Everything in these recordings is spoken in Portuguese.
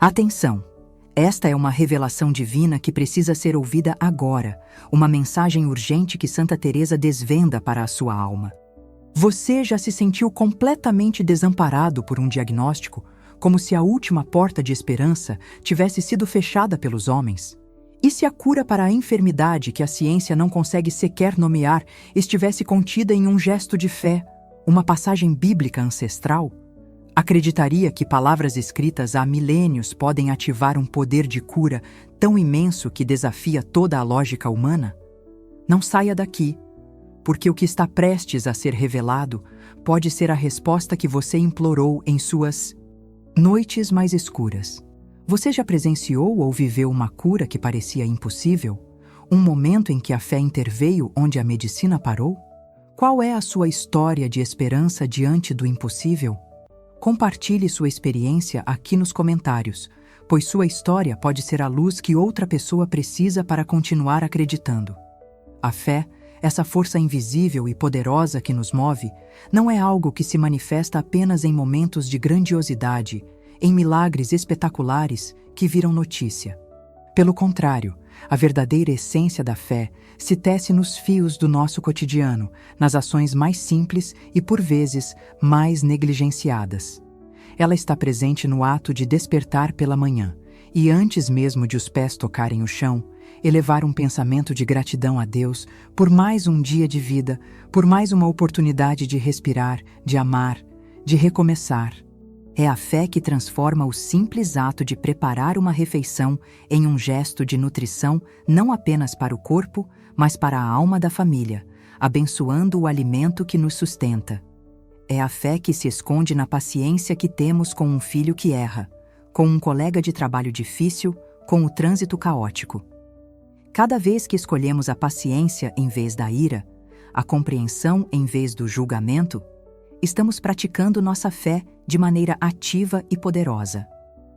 Atenção! Esta é uma revelação divina que precisa ser ouvida agora, uma mensagem urgente que Santa Teresa desvenda para a sua alma. Você já se sentiu completamente desamparado por um diagnóstico, como se a última porta de esperança tivesse sido fechada pelos homens? E se a cura para a enfermidade que a ciência não consegue sequer nomear estivesse contida em um gesto de fé, uma passagem bíblica ancestral? Acreditaria que palavras escritas há milênios podem ativar um poder de cura tão imenso que desafia toda a lógica humana? Não saia daqui, porque o que está prestes a ser revelado pode ser a resposta que você implorou em suas noites mais escuras. Você já presenciou ou viveu uma cura que parecia impossível? Um momento em que a fé interveio onde a medicina parou? Qual é a sua história de esperança diante do impossível? Compartilhe sua experiência aqui nos comentários, pois sua história pode ser a luz que outra pessoa precisa para continuar acreditando. A fé, essa força invisível e poderosa que nos move, não é algo que se manifesta apenas em momentos de grandiosidade, em milagres espetaculares que viram notícia. Pelo contrário, a verdadeira essência da fé se tece nos fios do nosso cotidiano, nas ações mais simples e, por vezes, mais negligenciadas. Ela está presente no ato de despertar pela manhã e, antes mesmo de os pés tocarem o chão, elevar um pensamento de gratidão a Deus por mais um dia de vida, por mais uma oportunidade de respirar, de amar, de recomeçar. É a fé que transforma o simples ato de preparar uma refeição em um gesto de nutrição não apenas para o corpo, mas para a alma da família, abençoando o alimento que nos sustenta. É a fé que se esconde na paciência que temos com um filho que erra, com um colega de trabalho difícil, com o trânsito caótico. Cada vez que escolhemos a paciência em vez da ira, a compreensão em vez do julgamento, estamos praticando nossa fé de maneira ativa e poderosa.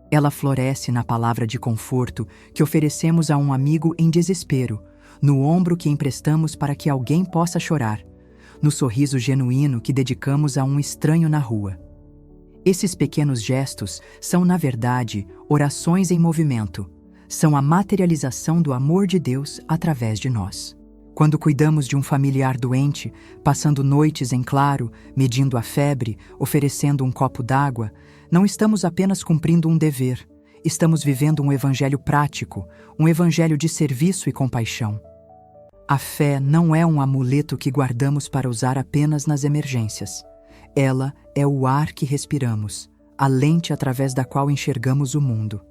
Ela floresce na palavra de conforto que oferecemos a um amigo em desespero, no ombro que emprestamos para que alguém possa chorar, no sorriso genuíno que dedicamos a um estranho na rua. Esses pequenos gestos são, na verdade, orações em movimento. São a materialização do amor de Deus através de nós. Quando cuidamos de um familiar doente, passando noites em claro, medindo a febre, oferecendo um copo d'água, não estamos apenas cumprindo um dever, estamos vivendo um evangelho prático, um evangelho de serviço e compaixão. A fé não é um amuleto que guardamos para usar apenas nas emergências. Ela é o ar que respiramos, a lente através da qual enxergamos o mundo.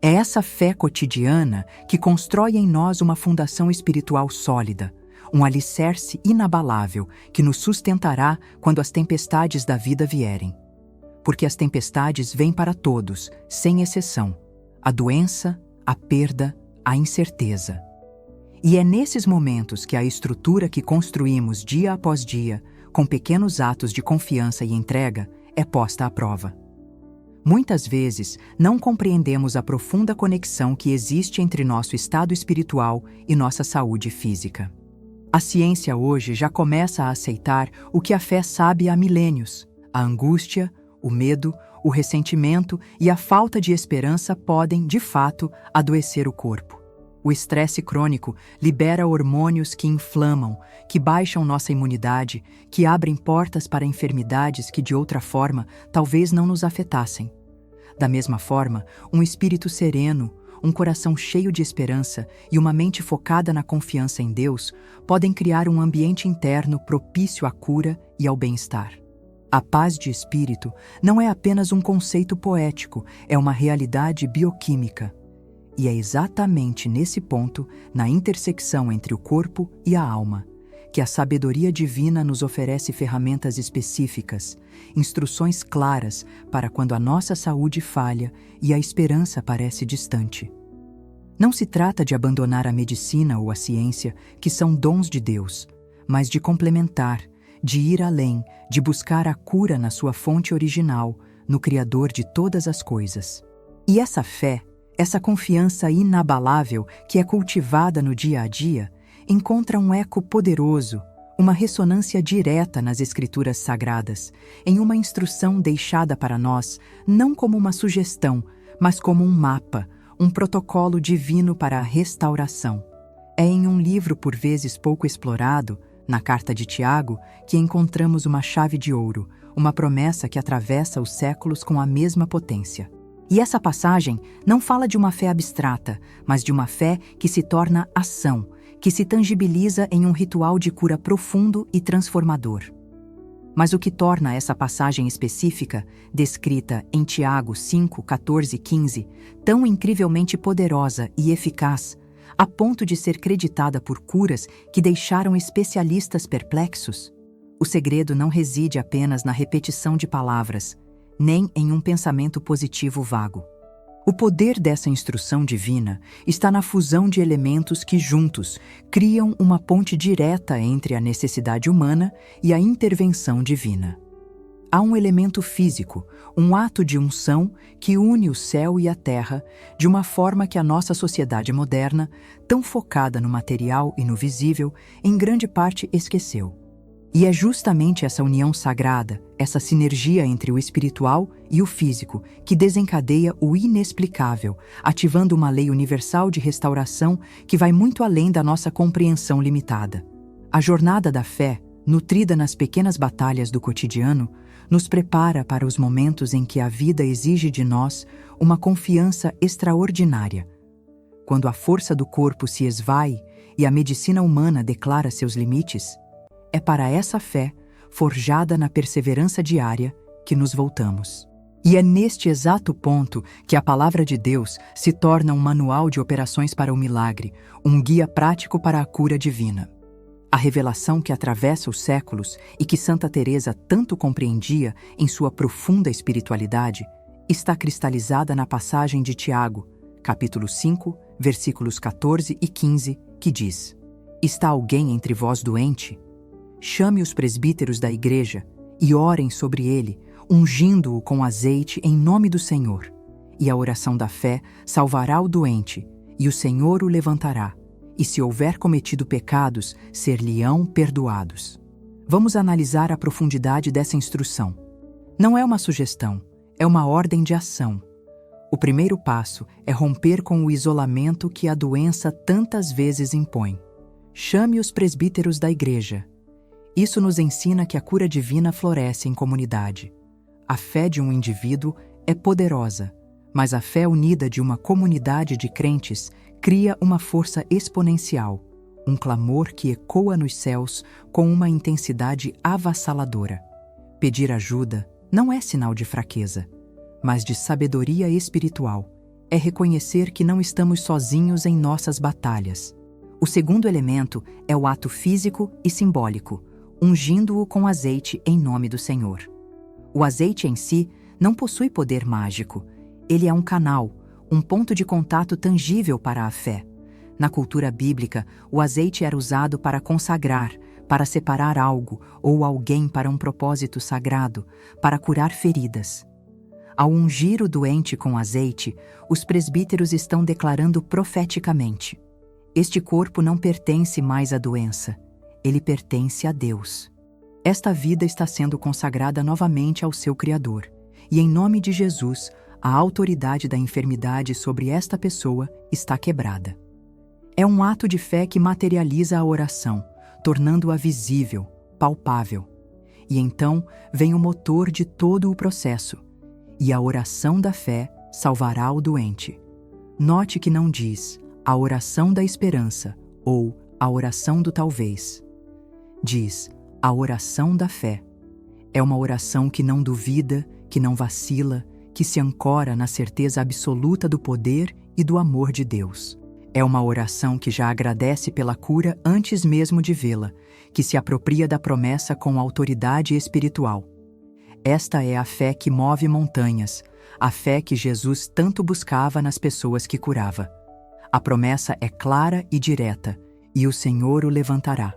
É essa fé cotidiana que constrói em nós uma fundação espiritual sólida, um alicerce inabalável que nos sustentará quando as tempestades da vida vierem. Porque as tempestades vêm para todos, sem exceção: a doença, a perda, a incerteza. E é nesses momentos que a estrutura que construímos dia após dia, com pequenos atos de confiança e entrega, é posta à prova. Muitas vezes, não compreendemos a profunda conexão que existe entre nosso estado espiritual e nossa saúde física. A ciência hoje já começa a aceitar o que a fé sabe há milênios. A angústia, o medo, o ressentimento e a falta de esperança podem, de fato, adoecer o corpo. O estresse crônico libera hormônios que inflamam, que baixam nossa imunidade, que abrem portas para enfermidades que, de outra forma, talvez não nos afetassem. Da mesma forma, um espírito sereno, um coração cheio de esperança e uma mente focada na confiança em Deus podem criar um ambiente interno propício à cura e ao bem-estar. A paz de espírito não é apenas um conceito poético, é uma realidade bioquímica. E é exatamente nesse ponto, na intersecção entre o corpo e a alma, que a sabedoria divina nos oferece ferramentas específicas, instruções claras para quando a nossa saúde falha e a esperança parece distante. Não se trata de abandonar a medicina ou a ciência, que são dons de Deus, mas de complementar, de ir além, de buscar a cura na sua fonte original, no Criador de todas as coisas. E essa fé, essa confiança inabalável que é cultivada no dia a dia, encontra um eco poderoso, uma ressonância direta nas Escrituras Sagradas, em uma instrução deixada para nós não como uma sugestão, mas como um mapa, um protocolo divino para a restauração. É em um livro por vezes pouco explorado, na Carta de Tiago, que encontramos uma chave de ouro, uma promessa que atravessa os séculos com a mesma potência. E essa passagem não fala de uma fé abstrata, mas de uma fé que se torna ação, que se tangibiliza em um ritual de cura profundo e transformador. Mas o que torna essa passagem específica, descrita em Tiago 5, 14 e 15, tão incrivelmente poderosa e eficaz, a ponto de ser creditada por curas que deixaram especialistas perplexos? O segredo não reside apenas na repetição de palavras, nem em um pensamento positivo vago. O poder dessa instrução divina está na fusão de elementos que juntos criam uma ponte direta entre a necessidade humana e a intervenção divina. Há um elemento físico, um ato de unção que une o céu e a terra de uma forma que a nossa sociedade moderna, tão focada no material e no visível, em grande parte esqueceu. E é justamente essa união sagrada, essa sinergia entre o espiritual e o físico, que desencadeia o inexplicável, ativando uma lei universal de restauração que vai muito além da nossa compreensão limitada. A jornada da fé, nutrida nas pequenas batalhas do cotidiano, nos prepara para os momentos em que a vida exige de nós uma confiança extraordinária. Quando a força do corpo se esvai e a medicina humana declara seus limites, é para essa fé, forjada na perseverança diária, que nos voltamos. E é neste exato ponto que a palavra de Deus se torna um manual de operações para o milagre, um guia prático para a cura divina. A revelação que atravessa os séculos e que Santa Teresa tanto compreendia em sua profunda espiritualidade, está cristalizada na passagem de Tiago, capítulo 5, versículos 14 e 15, que diz: "Está alguém entre vós doente? Chame os presbíteros da igreja e orem sobre ele, ungindo-o com azeite em nome do Senhor. E a oração da fé salvará o doente, e o Senhor o levantará. E se houver cometido pecados, ser-lhe-ão perdoados." Vamos analisar a profundidade dessa instrução. Não é uma sugestão, é uma ordem de ação. O primeiro passo é romper com o isolamento que a doença tantas vezes impõe. Chame os presbíteros da igreja. Isso nos ensina que a cura divina floresce em comunidade. A fé de um indivíduo é poderosa, mas a fé unida de uma comunidade de crentes cria uma força exponencial, um clamor que ecoa nos céus com uma intensidade avassaladora. Pedir ajuda não é sinal de fraqueza, mas de sabedoria espiritual. É reconhecer que não estamos sozinhos em nossas batalhas. O segundo elemento é o ato físico e simbólico, ungindo-o com azeite em nome do Senhor. O azeite em si não possui poder mágico. Ele é um canal, um ponto de contato tangível para a fé. Na cultura bíblica, o azeite era usado para consagrar, para separar algo ou alguém para um propósito sagrado, para curar feridas. Ao ungir o doente com azeite, os presbíteros estão declarando profeticamente: este corpo não pertence mais à doença. Ele pertence a Deus. Esta vida está sendo consagrada novamente ao seu Criador, e em nome de Jesus, a autoridade da enfermidade sobre esta pessoa está quebrada. É um ato de fé que materializa a oração, tornando-a visível, palpável. E então vem o motor de todo o processo, e a oração da fé salvará o doente. Note que não diz a oração da esperança ou a oração do talvez. Diz a oração da fé. É uma oração que não duvida, que não vacila, que se ancora na certeza absoluta do poder e do amor de Deus. É uma oração que já agradece pela cura antes mesmo de vê-la, que se apropria da promessa com autoridade espiritual. Esta é a fé que move montanhas, a fé que Jesus tanto buscava nas pessoas que curava. A promessa é clara e direta, e o Senhor o levantará.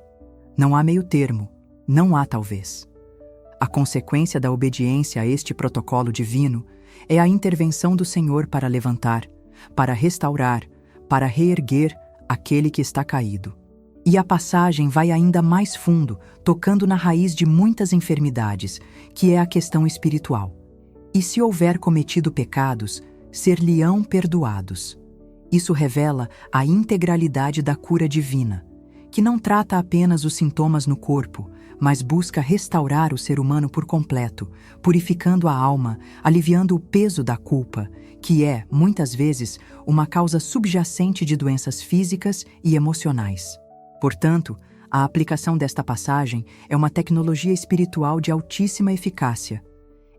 Não há meio termo, não há talvez. A consequência da obediência a este protocolo divino é a intervenção do Senhor para levantar, para restaurar, para reerguer aquele que está caído. E a passagem vai ainda mais fundo, tocando na raiz de muitas enfermidades, que é a questão espiritual. E se houver cometido pecados, ser-lhe-ão perdoados. Isso revela a integralidade da cura divina, que não trata apenas os sintomas no corpo, mas busca restaurar o ser humano por completo, purificando a alma, aliviando o peso da culpa, que é, muitas vezes, uma causa subjacente de doenças físicas e emocionais. Portanto, a aplicação desta passagem é uma tecnologia espiritual de altíssima eficácia.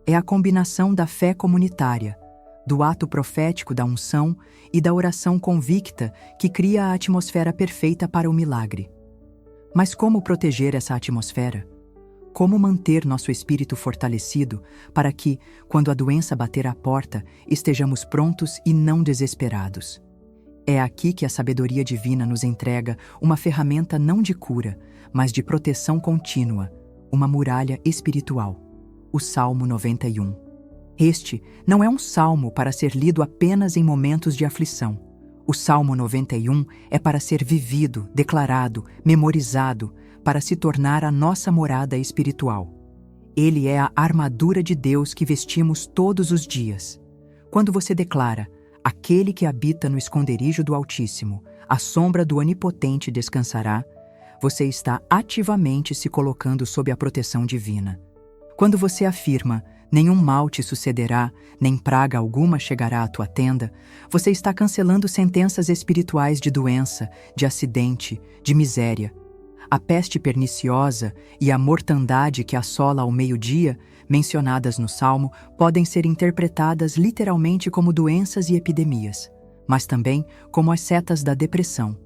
É a combinação da fé comunitária, do ato profético da unção e da oração convicta que cria a atmosfera perfeita para o milagre. Mas como proteger essa atmosfera? Como manter nosso espírito fortalecido para que, quando a doença bater à porta, estejamos prontos e não desesperados? É aqui que a sabedoria divina nos entrega uma ferramenta não de cura, mas de proteção contínua, uma muralha espiritual. O Salmo 91. Este não é um salmo para ser lido apenas em momentos de aflição. O Salmo 91 é para ser vivido, declarado, memorizado, para se tornar a nossa morada espiritual. Ele é a armadura de Deus que vestimos todos os dias. Quando você declara, aquele que habita no esconderijo do Altíssimo, à sombra do Onipotente descansará, você está ativamente se colocando sob a proteção divina. Quando você afirma, nenhum mal te sucederá, nem praga alguma chegará à tua tenda, você está cancelando sentenças espirituais de doença, de acidente, de miséria. A peste perniciosa e a mortandade que assola ao meio-dia, mencionadas no Salmo, podem ser interpretadas literalmente como doenças e epidemias, mas também como as setas da depressão,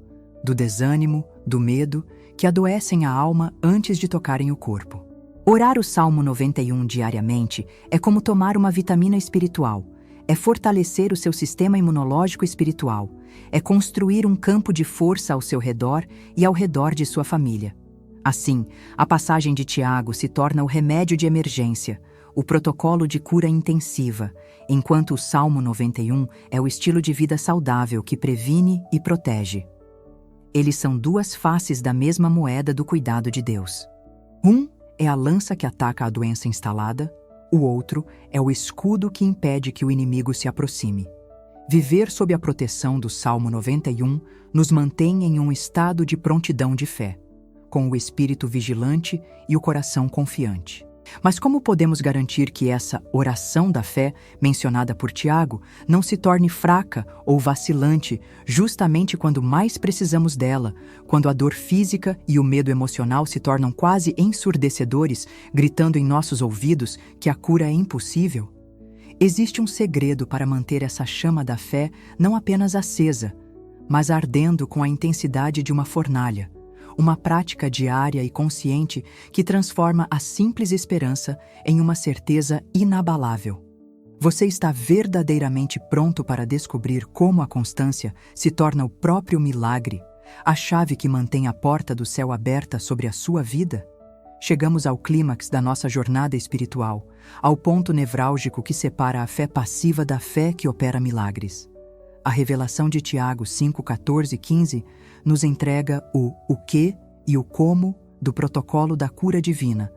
do desânimo, do medo, que adoecem a alma antes de tocarem o corpo. Orar o Salmo 91 diariamente é como tomar uma vitamina espiritual, é fortalecer o seu sistema imunológico espiritual, é construir um campo de força ao seu redor e ao redor de sua família. Assim, a passagem de Tiago se torna o remédio de emergência, o protocolo de cura intensiva, enquanto o Salmo 91 é o estilo de vida saudável que previne e protege. Eles são duas faces da mesma moeda do cuidado de Deus. É a lança que ataca a doença instalada, o outro é o escudo que impede que o inimigo se aproxime. Viver sob a proteção do Salmo 91 nos mantém em um estado de prontidão de fé, com o espírito vigilante e o coração confiante. Mas como podemos garantir que essa oração da fé, mencionada por Tiago, não se torne fraca ou vacilante justamente quando mais precisamos dela, quando a dor física e o medo emocional se tornam quase ensurdecedores, gritando em nossos ouvidos que a cura é impossível? Existe um segredo para manter essa chama da fé não apenas acesa, mas ardendo com a intensidade de uma fornalha. Uma prática diária e consciente que transforma a simples esperança em uma certeza inabalável. Você está verdadeiramente pronto para descobrir como a constância se torna o próprio milagre, a chave que mantém a porta do céu aberta sobre a sua vida? Chegamos ao clímax da nossa jornada espiritual, ao ponto nevrálgico que separa a fé passiva da fé que opera milagres. A revelação de Tiago 5:14 e 15 nos entrega o que e o como do protocolo da cura divina,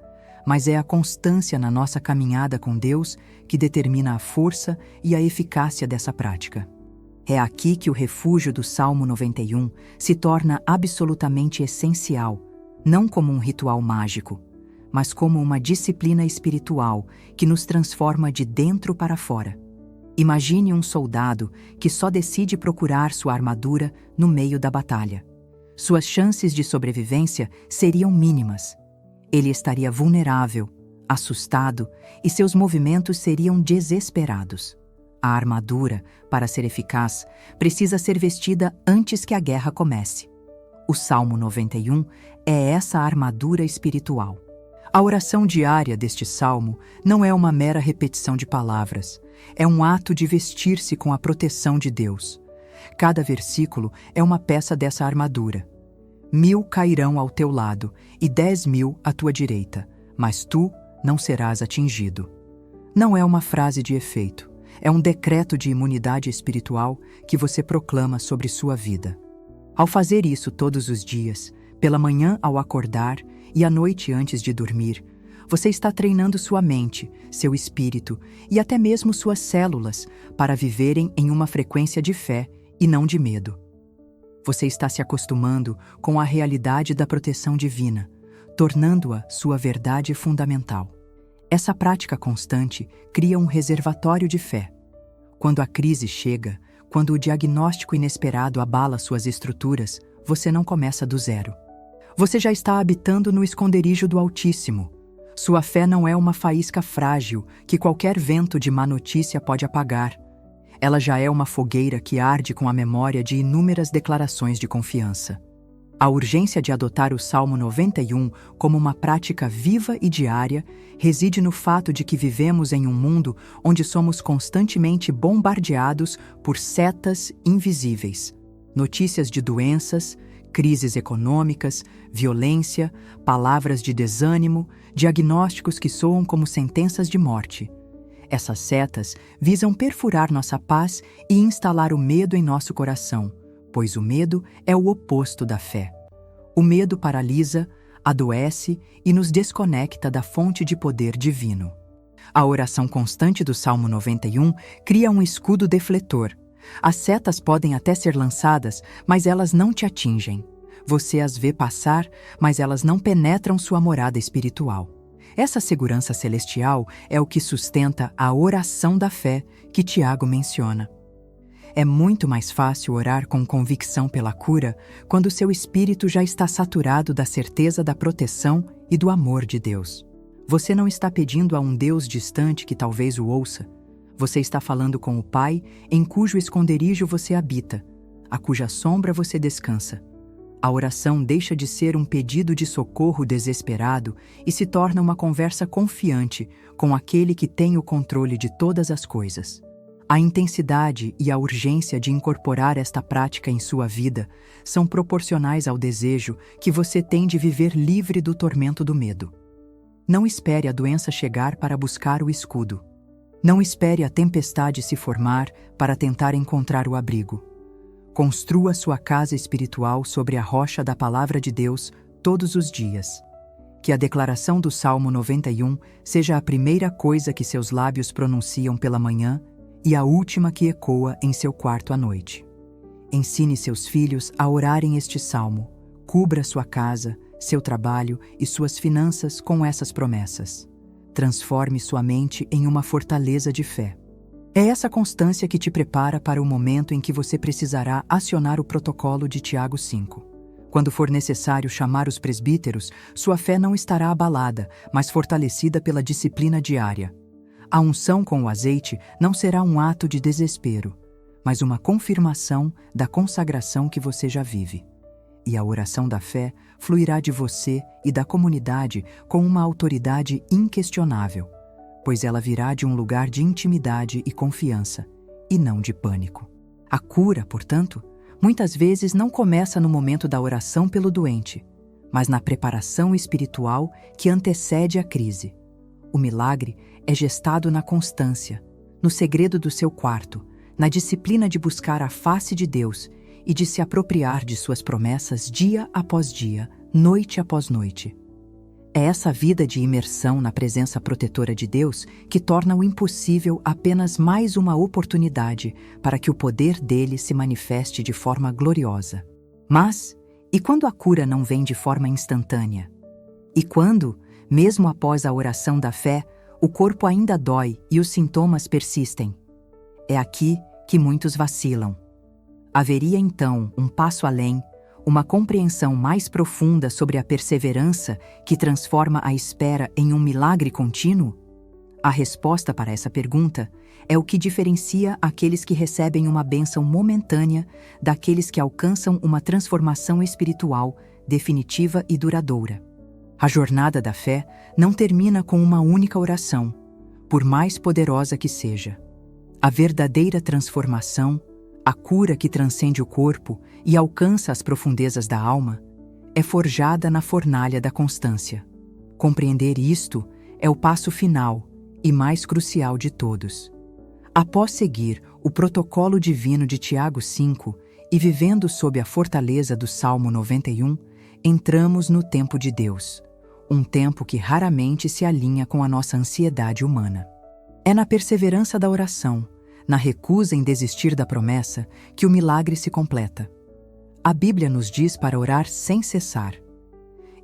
mas é a constância na nossa caminhada com Deus que determina a força e a eficácia dessa prática. É aqui que o refúgio do Salmo 91 se torna absolutamente essencial, não como um ritual mágico, mas como uma disciplina espiritual que nos transforma de dentro para fora. Imagine um soldado que só decide procurar sua armadura no meio da batalha. Suas chances de sobrevivência seriam mínimas. Ele estaria vulnerável, assustado, e seus movimentos seriam desesperados. A armadura, para ser eficaz, precisa ser vestida antes que a guerra comece. O Salmo 91 é essa armadura espiritual. A oração diária deste salmo não é uma mera repetição de palavras, é um ato de vestir-se com a proteção de Deus. Cada versículo é uma peça dessa armadura. 1000 cairão ao teu lado e 10.000 à tua direita, mas tu não serás atingido. Não é uma frase de efeito, é um decreto de imunidade espiritual que você proclama sobre sua vida. Ao fazer isso todos os dias, pela manhã ao acordar e à noite antes de dormir, Você está treinando sua mente, seu espírito e até mesmo suas células para viverem em uma frequência de fé e não de medo. Você está se acostumando com a realidade da proteção divina, tornando-a sua verdade fundamental. Essa prática constante cria um reservatório de fé. Quando a crise chega, quando o diagnóstico inesperado abala suas estruturas, você não começa do zero. Você já está habitando no esconderijo do Altíssimo. Sua fé não é uma faísca frágil que qualquer vento de má notícia pode apagar. Ela já é uma fogueira que arde com a memória de inúmeras declarações de confiança. A urgência de adotar o Salmo 91 como uma prática viva e diária reside no fato de que vivemos em um mundo onde somos constantemente bombardeados por setas invisíveis. Notícias de doenças, crises econômicas, violência, palavras de desânimo, diagnósticos que soam como sentenças de morte. Essas setas visam perfurar nossa paz e instalar o medo em nosso coração, pois o medo é o oposto da fé. O medo paralisa, adoece e nos desconecta da fonte de poder divino. A oração constante do Salmo 91 cria um escudo defletor. As setas podem até ser lançadas, mas elas não te atingem. Você as vê passar, mas elas não penetram sua morada espiritual. Essa segurança celestial é o que sustenta a oração da fé que Tiago menciona. É muito mais fácil orar com convicção pela cura quando seu espírito já está saturado da certeza da proteção e do amor de Deus. Você não está pedindo a um Deus distante que talvez o ouça. Você está falando com o Pai, em cujo esconderijo você habita, a cuja sombra você descansa. A oração deixa de ser um pedido de socorro desesperado e se torna uma conversa confiante com aquele que tem o controle de todas as coisas. A intensidade e a urgência de incorporar esta prática em sua vida são proporcionais ao desejo que você tem de viver livre do tormento do medo. Não espere a doença chegar para buscar o escudo. Não espere a tempestade se formar para tentar encontrar o abrigo. Construa sua casa espiritual sobre a rocha da Palavra de Deus todos os dias. Que a declaração do Salmo 91 seja a primeira coisa que seus lábios pronunciam pela manhã e a última que ecoa em seu quarto à noite. Ensine seus filhos a orarem este salmo. Cubra sua casa, seu trabalho e suas finanças com essas promessas. Transforme sua mente em uma fortaleza de fé. É essa constância que te prepara para o momento em que você precisará acionar o protocolo de Tiago 5. Quando for necessário chamar os presbíteros, sua fé não estará abalada, mas fortalecida pela disciplina diária. A unção com o azeite não será um ato de desespero, mas uma confirmação da consagração que você já vive. E a oração da fé fluirá de você e da comunidade com uma autoridade inquestionável, pois ela virá de um lugar de intimidade e confiança, e não de pânico. A cura, portanto, muitas vezes não começa no momento da oração pelo doente, mas na preparação espiritual que antecede a crise. O milagre é gestado na constância, no segredo do seu quarto, na disciplina de buscar a face de Deus e de se apropriar de suas promessas dia após dia, noite após noite. É essa vida de imersão na presença protetora de Deus que torna o impossível apenas mais uma oportunidade para que o poder dele se manifeste de forma gloriosa. Mas, e quando a cura não vem de forma instantânea? E quando, mesmo após a oração da fé, o corpo ainda dói e os sintomas persistem? É aqui que muitos vacilam. Haveria então um passo além, uma compreensão mais profunda sobre a perseverança que transforma a espera em um milagre contínuo? A resposta para essa pergunta é o que diferencia aqueles que recebem uma bênção momentânea daqueles que alcançam uma transformação espiritual definitiva e duradoura. A jornada da fé não termina com uma única oração, por mais poderosa que seja. A verdadeira transformação, a cura que transcende o corpo e alcança as profundezas da alma, é forjada na fornalha da constância. Compreender isto é o passo final e mais crucial de todos. Após seguir o protocolo divino de Tiago 5 e vivendo sob a fortaleza do Salmo 91, entramos no tempo de Deus, um tempo que raramente se alinha com a nossa ansiedade humana. É na perseverança da oração, na recusa em desistir da promessa, que o milagre se completa. A Bíblia nos diz para orar sem cessar.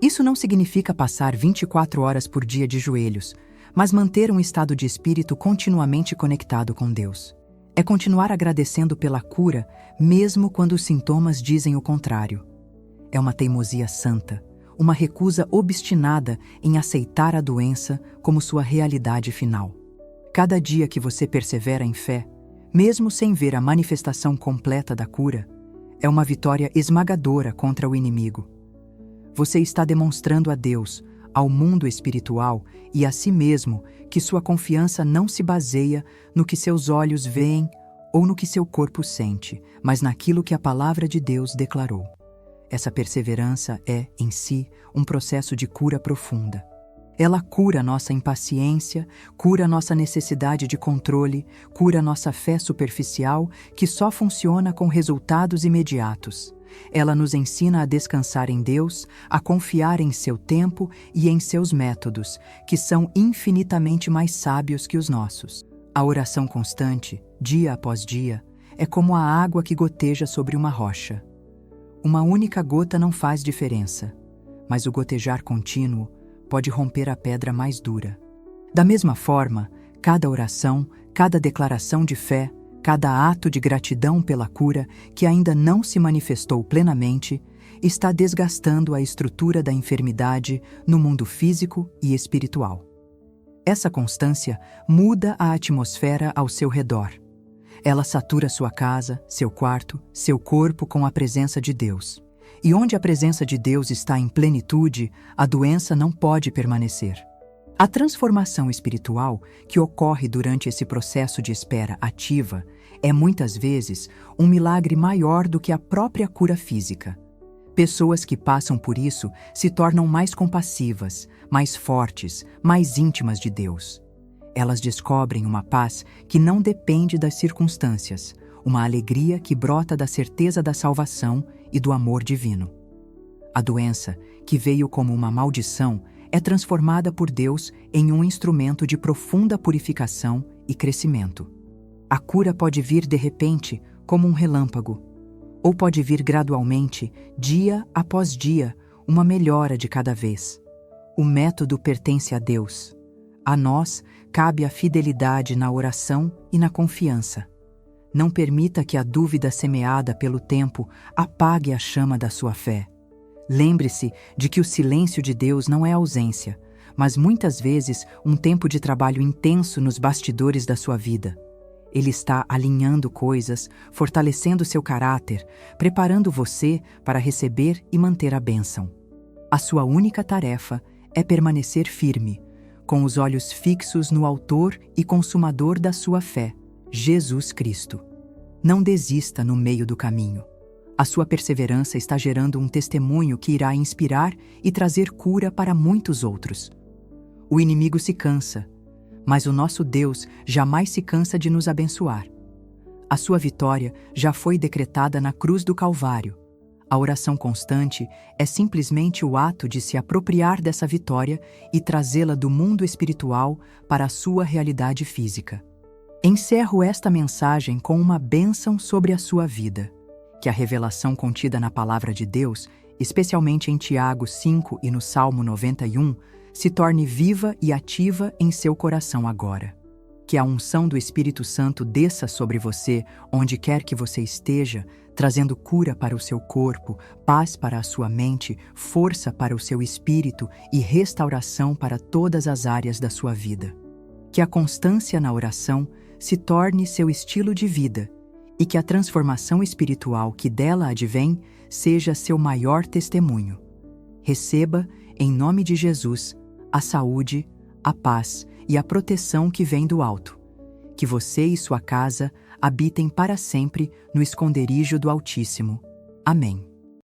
Isso não significa passar 24 horas por dia de joelhos, mas manter um estado de espírito continuamente conectado com Deus. É continuar agradecendo pela cura, mesmo quando os sintomas dizem o contrário. É uma teimosia santa, uma recusa obstinada em aceitar a doença como sua realidade final. Cada dia que você persevera em fé, mesmo sem ver a manifestação completa da cura, é uma vitória esmagadora contra o inimigo. Você está demonstrando a Deus, ao mundo espiritual e a si mesmo que sua confiança não se baseia no que seus olhos veem ou no que seu corpo sente, mas naquilo que a palavra de Deus declarou. Essa perseverança é, em si, um processo de cura profunda. Ela cura nossa impaciência, cura nossa necessidade de controle, cura nossa fé superficial, que só funciona com resultados imediatos. Ela nos ensina a descansar em Deus, a confiar em seu tempo e em seus métodos, que são infinitamente mais sábios que os nossos. A oração constante, dia após dia, é como a água que goteja sobre uma rocha. Uma única gota não faz diferença, mas o gotejar contínuo pode romper a pedra mais dura. Da mesma forma, cada oração, cada declaração de fé, cada ato de gratidão pela cura que ainda não se manifestou plenamente, está desgastando a estrutura da enfermidade no mundo físico e espiritual. Essa constância muda a atmosfera ao seu redor. Ela satura sua casa, seu quarto, seu corpo com a presença de Deus. E onde a presença de Deus está em plenitude, a doença não pode permanecer. A transformação espiritual que ocorre durante esse processo de espera ativa é muitas vezes um milagre maior do que a própria cura física. Pessoas que passam por isso se tornam mais compassivas, mais fortes, mais íntimas de Deus. Elas descobrem uma paz que não depende das circunstâncias, uma alegria que brota da certeza da salvação e do amor divino. A doença, que veio como uma maldição, é transformada por Deus em um instrumento de profunda purificação e crescimento. A cura pode vir de repente, como um relâmpago, ou pode vir gradualmente, dia após dia, uma melhora de cada vez. O método pertence a Deus. A nós cabe a fidelidade na oração e na confiança. Não permita que a dúvida semeada pelo tempo apague a chama da sua fé. Lembre-se de que o silêncio de Deus não é ausência, mas muitas vezes um tempo de trabalho intenso nos bastidores da sua vida. Ele está alinhando coisas, fortalecendo seu caráter, preparando você para receber e manter a bênção. A sua única tarefa é permanecer firme, com os olhos fixos no Autor e Consumador da sua fé, Jesus Cristo. Não desista no meio do caminho. A sua perseverança está gerando um testemunho que irá inspirar e trazer cura para muitos outros. O inimigo se cansa, mas o nosso Deus jamais se cansa de nos abençoar. A sua vitória já foi decretada na cruz do Calvário. A oração constante é simplesmente o ato de se apropriar dessa vitória e trazê-la do mundo espiritual para a sua realidade física. Encerro esta mensagem com uma bênção sobre a sua vida. Que a revelação contida na Palavra de Deus, especialmente em Tiago 5 e no Salmo 91, se torne viva e ativa em seu coração agora. Que a unção do Espírito Santo desça sobre você, onde quer que você esteja, trazendo cura para o seu corpo, paz para a sua mente, força para o seu espírito e restauração para todas as áreas da sua vida. Que a constância na oração se torne seu estilo de vida e que a transformação espiritual que dela advém seja seu maior testemunho. Receba, em nome de Jesus, a saúde, a paz e a proteção que vem do alto. Que você e sua casa habitem para sempre no esconderijo do Altíssimo. Amém.